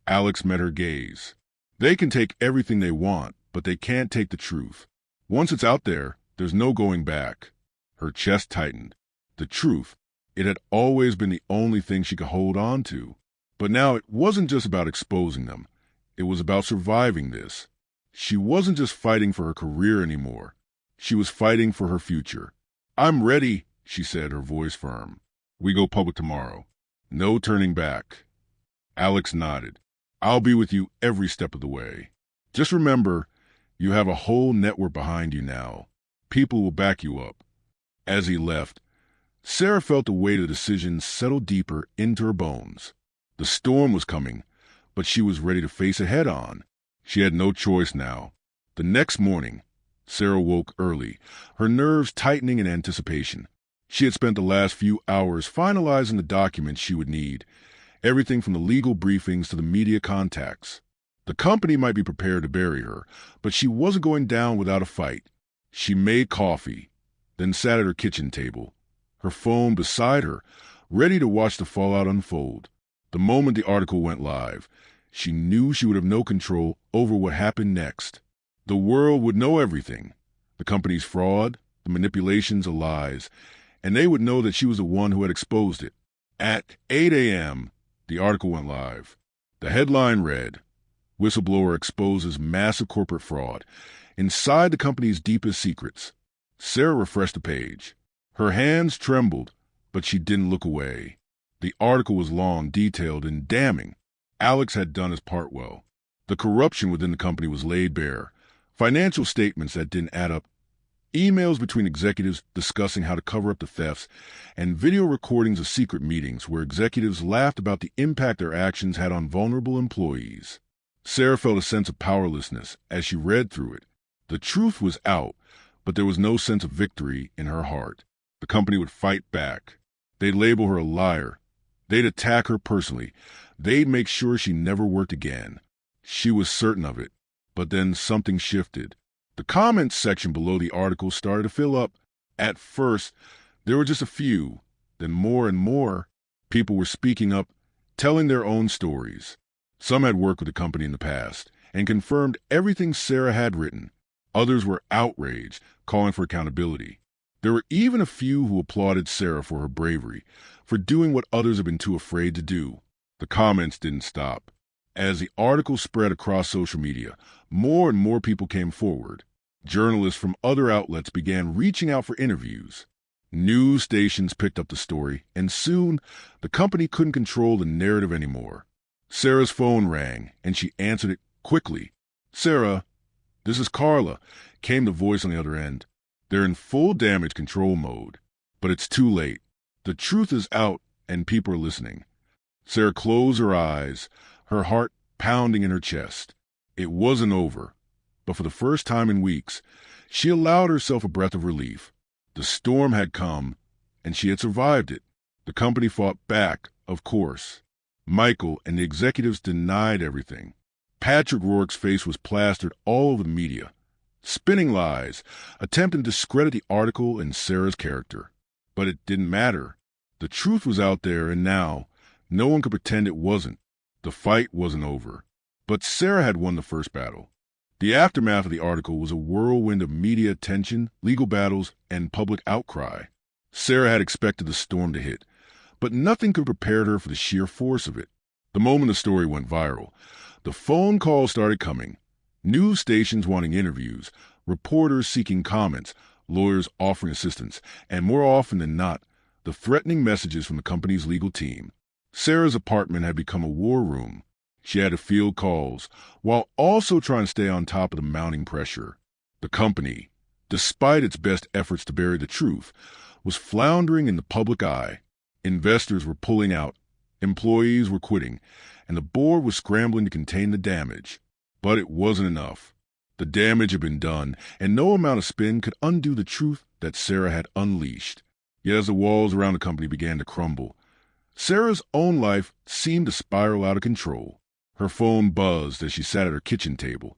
Alex met her gaze. "They can take everything they want, but they can't take the truth. Once it's out there, there's no going back." Her chest tightened. The truth, it had always been the only thing she could hold on to. But now it wasn't just about exposing them. It was about surviving this. She wasn't just fighting for her career anymore. She was fighting for her future. "I'm ready," she said, her voice firm. "We go public tomorrow. No turning back." Alex nodded. "I'll be with you every step of the way. Just remember, you have a whole network behind you now. People will back you up." As he left, Sarah felt the weight of the decision settle deeper into her bones. The storm was coming, but she was ready to face it head on. She had no choice now. The next morning, Sarah woke early, her nerves tightening in anticipation. She had spent the last few hours finalizing the documents she would need, everything from the legal briefings to the media contacts. The company might be prepared to bury her, but she wasn't going down without a fight. She made coffee, then sat at her kitchen table, her phone beside her, ready to watch the fallout unfold. The moment the article went live, she knew she would have no control over what happened next. The world would know everything, the company's fraud, the manipulations, the lies, and they would know that she was the one who had exposed it. At 8 a.m., the article went live. The headline read, "Whistleblower exposes massive corporate fraud inside the company's deepest secrets." Sarah refreshed the page. Her hands trembled, but she didn't look away. The article was long, detailed, and damning. Alex had done his part well. The corruption within the company was laid bare. Financial statements that didn't add up, emails between executives discussing how to cover up the thefts, and video recordings of secret meetings where executives laughed about the impact their actions had on vulnerable employees. Sarah felt a sense of powerlessness as she read through it. The truth was out, but there was no sense of victory in her heart. The company would fight back. They'd label her a liar. They'd attack her personally. They'd make sure she never worked again. She was certain of it. But then something shifted. The comments section below the article started to fill up. At first, there were just a few. Then more and more, people were speaking up, telling their own stories. Some had worked with the company in the past and confirmed everything Sarah had written. Others were outraged, calling for accountability. There were even a few who applauded Sarah for her bravery, for doing what others had been too afraid to do. The comments didn't stop. As the article spread across social media, more and more people came forward. Journalists from other outlets began reaching out for interviews. News stations picked up the story, and soon the company couldn't control the narrative anymore. Sarah's phone rang, and she answered it quickly. "Sarah, this is Carla," came the voice on the other end. They're in full damage control mode, but it's too late. The truth is out, and people are listening. Sarah closed her eyes, her heart pounding in her chest. It wasn't over, but for the first time in weeks, she allowed herself a breath of relief. The storm had come, and she had survived it. The company fought back, of course. Michael and the executives denied everything. Patrick Rourke's face was plastered all over the media, spinning lies, attempting to discredit the article and Sarah's character. But it didn't matter. The truth was out there, and now no one could pretend it wasn't. The fight wasn't over. But Sarah had won the first battle. The aftermath of the article was a whirlwind of media attention, legal battles, and public outcry. Sarah had expected the storm to hit, but nothing could prepare her for the sheer force of it. The moment the story went viral, the phone calls started coming. News stations wanting interviews, reporters seeking comments, lawyers offering assistance, and more often than not, the threatening messages from the company's legal team. Sarah's apartment had become a war room. She had to field calls, while also trying to stay on top of the mounting pressure. The company, despite its best efforts to bury the truth, was floundering in the public eye. Investors were pulling out, employees were quitting, and the board was scrambling to contain the damage. But it wasn't enough. The damage had been done, and no amount of spin could undo the truth that Sarah had unleashed. Yet as the walls around the company began to crumble, Sarah's own life seemed to spiral out of control. Her phone buzzed as she sat at her kitchen table,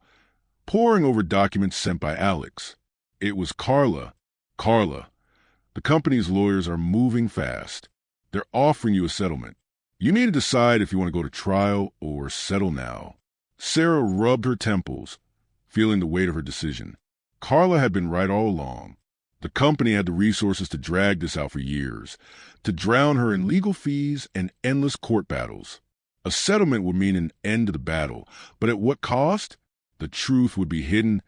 poring over documents sent by Alex. It was Carla. "Carla, the company's lawyers are moving fast. They're offering you a settlement. You need to decide if you want to go to trial or settle now." Sarah rubbed her temples, feeling the weight of her decision. Carla had been right all along. The company had the resources to drag this out for years, to drown her in legal fees and endless court battles. A settlement would mean an end to the battle, but at what cost? The truth would be hidden,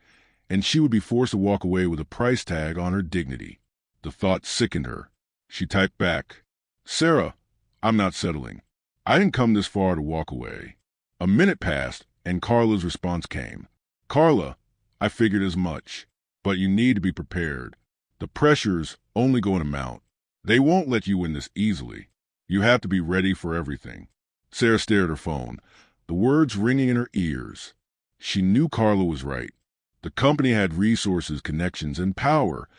and she would be forced to walk away with a price tag on her dignity. The thought sickened her. She typed back, "Sarah, I'm not settling. I didn't come this far to walk away." A minute passed, and Carla's response came. "Carla, I figured as much, but you need to be prepared. The pressure's only going to mount. They won't let you win this easily. You have to be ready for everything." Sarah stared at her phone, the words ringing in her ears. She knew Carla was right. The company had resources, connections, and power,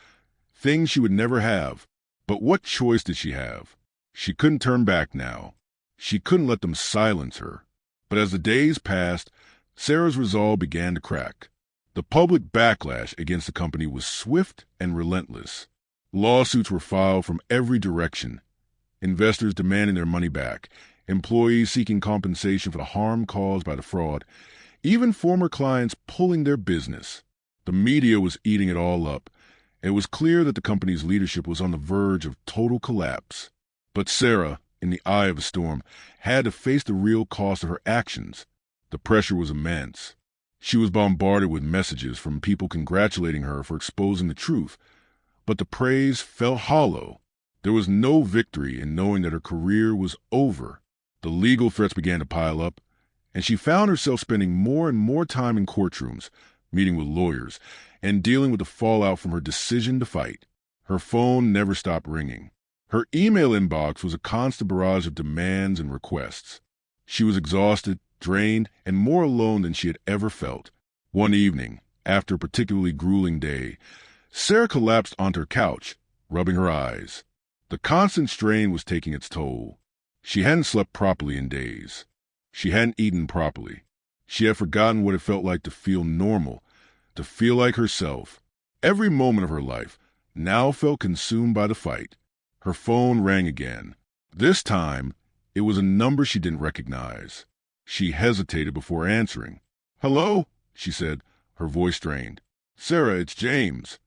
things she would never have. But what choice did she have? She couldn't turn back now. She couldn't let them silence her. But as the days passed, Sarah's resolve began to crack. The public backlash against the company was swift and relentless. Lawsuits were filed from every direction. Investors demanding their money back, employees seeking compensation for the harm caused by the fraud, even former clients pulling their business. The media was eating it all up. It was clear that the company's leadership was on the verge of total collapse. But Sarah, in the eye of the storm, had to face the real cost of her actions. The pressure was immense. She was bombarded with messages from people congratulating her for exposing the truth. But the praise fell hollow. There was no victory in knowing that her career was over. The legal threats began to pile up, and she found herself spending more and more time in courtrooms, meeting with lawyers, and dealing with the fallout from her decision to fight. Her phone never stopped ringing. Her email inbox was a constant barrage of demands and requests. She was exhausted, drained, and more alone than she had ever felt. One evening, after a particularly grueling day, Sarah collapsed onto her couch, rubbing her eyes. The constant strain was taking its toll. She hadn't slept properly in days. She hadn't eaten properly. She had forgotten what it felt like to feel normal, to feel like herself. Every moment of her life now felt consumed by the fight. Her phone rang again. This time, it was a number she didn't recognize. She hesitated before answering. "Hello?" she said, her voice strained. "Sarah, it's James."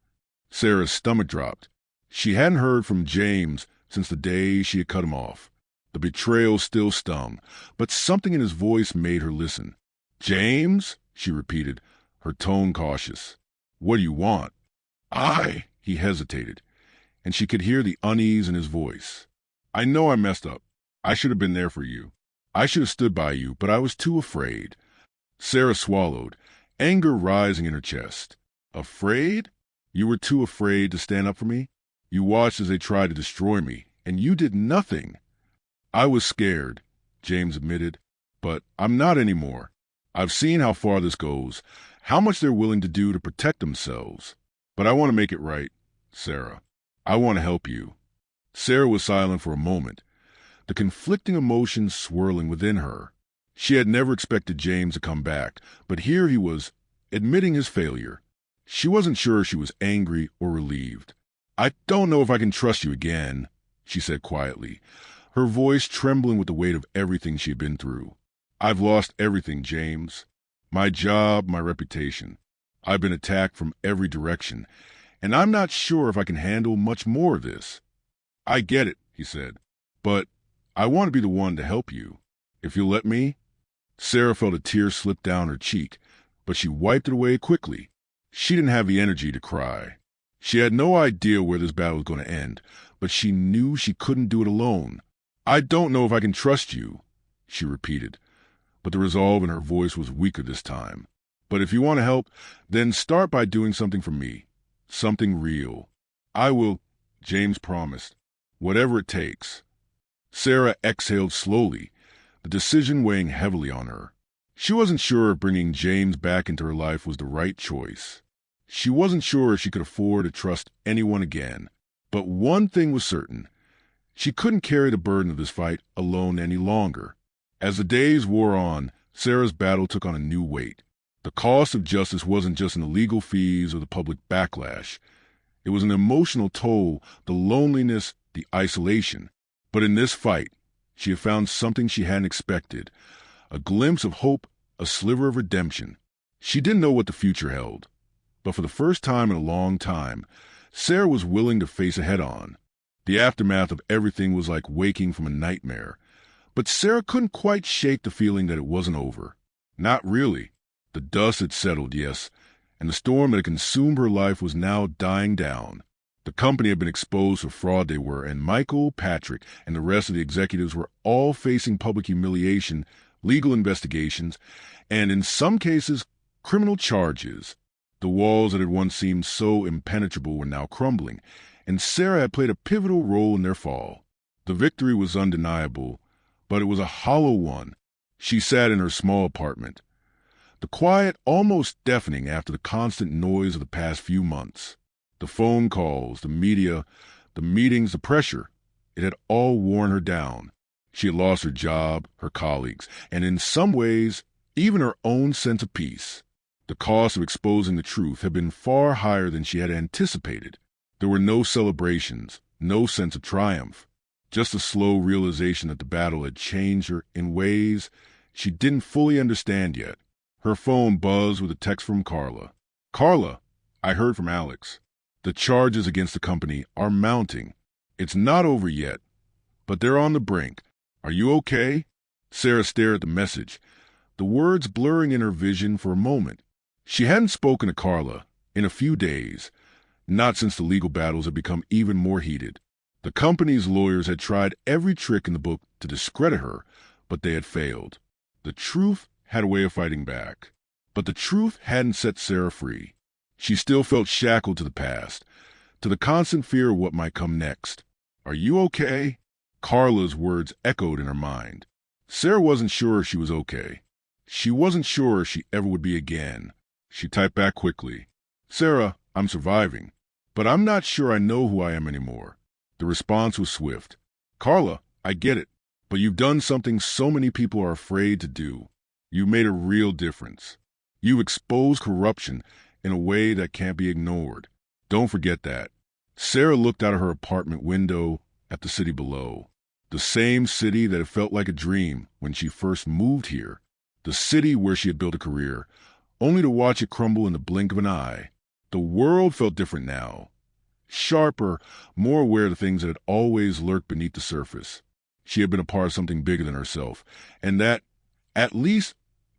Sarah's stomach dropped. She hadn't heard from James since the day she had cut him off. The betrayal still stung, but something in his voice made her listen. "James?" she repeated, her tone cautious. "What do you want?" He hesitated, and she could hear the unease in his voice. "I know I messed up. I should have been there for you. I should have stood by you, but I was too afraid." Sarah swallowed, anger rising in her chest. "Afraid? You were too afraid to stand up for me? You watched as they tried to destroy me, and you did nothing." "I was scared," James admitted, "but I'm not anymore. I've seen how far this goes, how much they're willing to do to protect themselves. But I want to make it right, Sarah. I want to help you." Sarah was silent for a moment, the conflicting emotions swirling within her. She had never expected James to come back, but here he was, admitting his failure. She wasn't sure if she was angry or relieved. "I don't know if I can trust you again," she said quietly, her voice trembling with the weight of everything she had been through. "I've lost everything, James. My job, my reputation. I've been attacked from every direction, and I'm not sure if I can handle much more of this." "I get it," he said, "but I want to be the one to help you. If you'll let me." Sarah felt a tear slip down her cheek, but she wiped it away quickly. She didn't have the energy to cry. She had no idea where this battle was going to end, but she knew she couldn't do it alone. "I don't know if I can trust you," she repeated, but the resolve in her voice was weaker this time. "But if you want to help, then start by doing something for me. Something real." "I will," James promised. "Whatever it takes." Sarah exhaled slowly, the decision weighing heavily on her. She wasn't sure if bringing James back into her life was the right choice. She wasn't sure if she could afford to trust anyone again. But one thing was certain. She couldn't carry the burden of this fight alone any longer. As the days wore on, Sarah's battle took on a new weight. The cost of justice wasn't just in the legal fees or the public backlash. It was an emotional toll, the loneliness, the isolation. But in this fight, she had found something she hadn't expected, a glimpse of hope, a sliver of redemption. She didn't know what the future held, but for the first time in a long time, Sarah was willing to face it head-on. The aftermath of everything was like waking from a nightmare, but Sarah couldn't quite shake the feeling that it wasn't over. Not really. The dust had settled, yes, and the storm that had consumed her life was now dying down. The company had been exposed for fraud they were, and Michael, Patrick, and the rest of the executives were all facing public humiliation, legal investigations, and in some cases, criminal charges. The walls that had once seemed so impenetrable were now crumbling, and Sarah had played a pivotal role in their fall. The victory was undeniable, but it was a hollow one. She sat in her small apartment, the quiet almost deafening after the constant noise of the past few months. The phone calls, the media, the meetings, the pressure, it had all worn her down. She had lost her job, her colleagues, and in some ways, even her own sense of peace. The cost of exposing the truth had been far higher than she had anticipated. There were no celebrations, no sense of triumph, just a slow realization that the battle had changed her in ways she didn't fully understand yet. Her phone buzzed with a text from Carla. "Carla, I heard from Alex. The charges against the company are mounting. It's not over yet, but they're on the brink. Are you okay?" Sarah stared at the message, the words blurring in her vision for a moment. She hadn't spoken to Carla in a few days, not since the legal battles had become even more heated. The company's lawyers had tried every trick in the book to discredit her, but they had failed. The truth had a way of fighting back. But the truth hadn't set Sarah free. She still felt shackled to the past, to the constant fear of what might come next. "Are you okay?" Carla's words echoed in her mind. Sarah wasn't sure if she was okay. She wasn't sure if she ever would be again. She typed back quickly. "Sarah, I'm surviving, but I'm not sure I know who I am anymore. The response was swift. Carla, I get it, but you've done something so many people are afraid to do. You made a real difference. You've exposed corruption in a way that can't be ignored. Don't forget that. Sarah looked out of her apartment window at the city below. The same city that had felt like a dream when she first moved here. The city where she had built a career, only to watch it crumble in the blink of an eye. The world felt different now. Sharper, more aware of the things that had always lurked beneath the surface. She had been a part of something bigger than herself, and that, at least,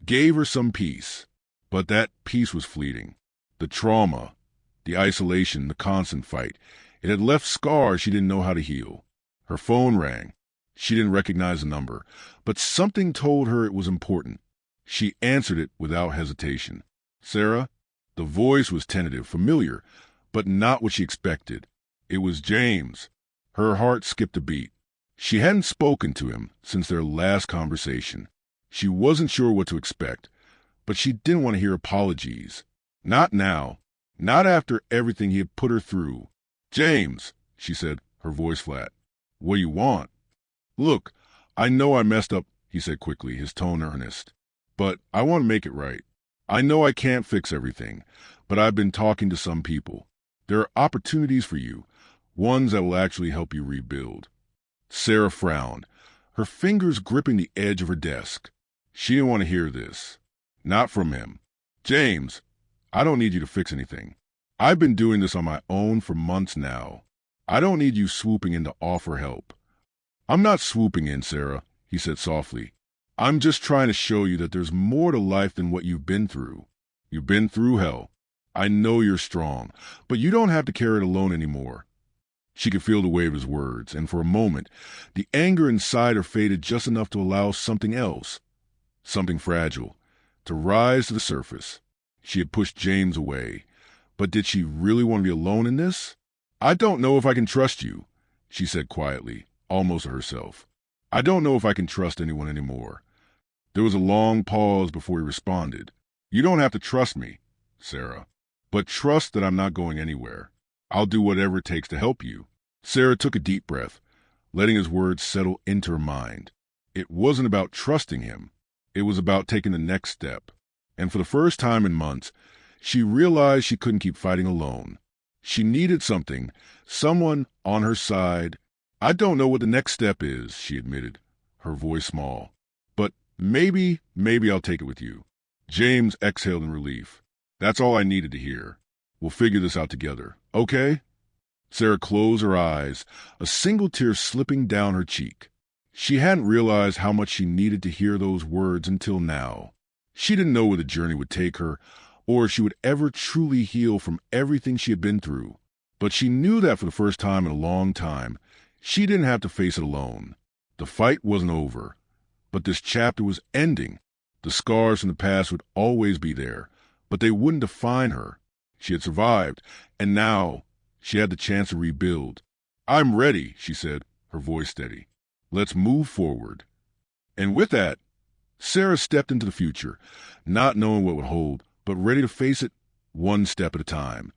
gave her some peace. But that peace was fleeting. The trauma, the isolation, the constant fight, it had left scars she didn't know how to heal. Her phone rang. She didn't recognize the number, but something told her it was important. She answered it without hesitation. Sarah? The voice was tentative, familiar, but not what she expected. It was James. Her heart skipped a beat. She hadn't spoken to him since their last conversation. She wasn't sure what to expect, but she didn't want to hear apologies. Not now. Not after everything he had put her through. James, she said, her voice flat. What do you want? Look, I know I messed up, he said quickly, his tone earnest. But I want to make it right. I know I can't fix everything, but I've been talking to some people. There are opportunities for you, ones that will actually help you rebuild. Sarah frowned, her fingers gripping the edge of her desk. She didn't want to hear this. Not from him. James, I don't need you to fix anything. I've been doing this on my own for months now. I don't need you swooping in to offer help. I'm not swooping in, Sarah, he said softly. I'm just trying to show you that there's more to life than what you've been through. You've been through hell. I know you're strong, but you don't have to carry it alone anymore. She could feel the weight of his words, and for a moment, the anger inside her faded just enough to allow something else, something fragile, to rise to the surface. She had pushed James away, but did she really want to be alone in this? I don't know if I can trust you, she said quietly, almost to herself. I don't know if I can trust anyone anymore. There was a long pause before he responded. You don't have to trust me, Sarah, but trust that I'm not going anywhere. I'll do whatever it takes to help you. Sarah took a deep breath, letting his words settle into her mind. It wasn't about trusting him. It was about taking the next step. And for the first time in months, she realized she couldn't keep fighting alone. She needed something, someone on her side. I don't know what the next step is, she admitted, her voice small. But maybe I'll take it with you. James exhaled in relief. That's all I needed to hear. We'll figure this out together, okay? Sarah closed her eyes, a single tear slipping down her cheek. She hadn't realized how much she needed to hear those words until now. She didn't know where the journey would take her, or if she would ever truly heal from everything she had been through. But she knew that for the first time in a long time, she didn't have to face it alone. The fight wasn't over, but this chapter was ending. The scars from the past would always be there, but they wouldn't define her. She had survived, and now she had the chance to rebuild. I'm ready, she said, her voice steady. Let's move forward. And with that, Sarah stepped into the future, not knowing what would hold, but ready to face it one step at a time.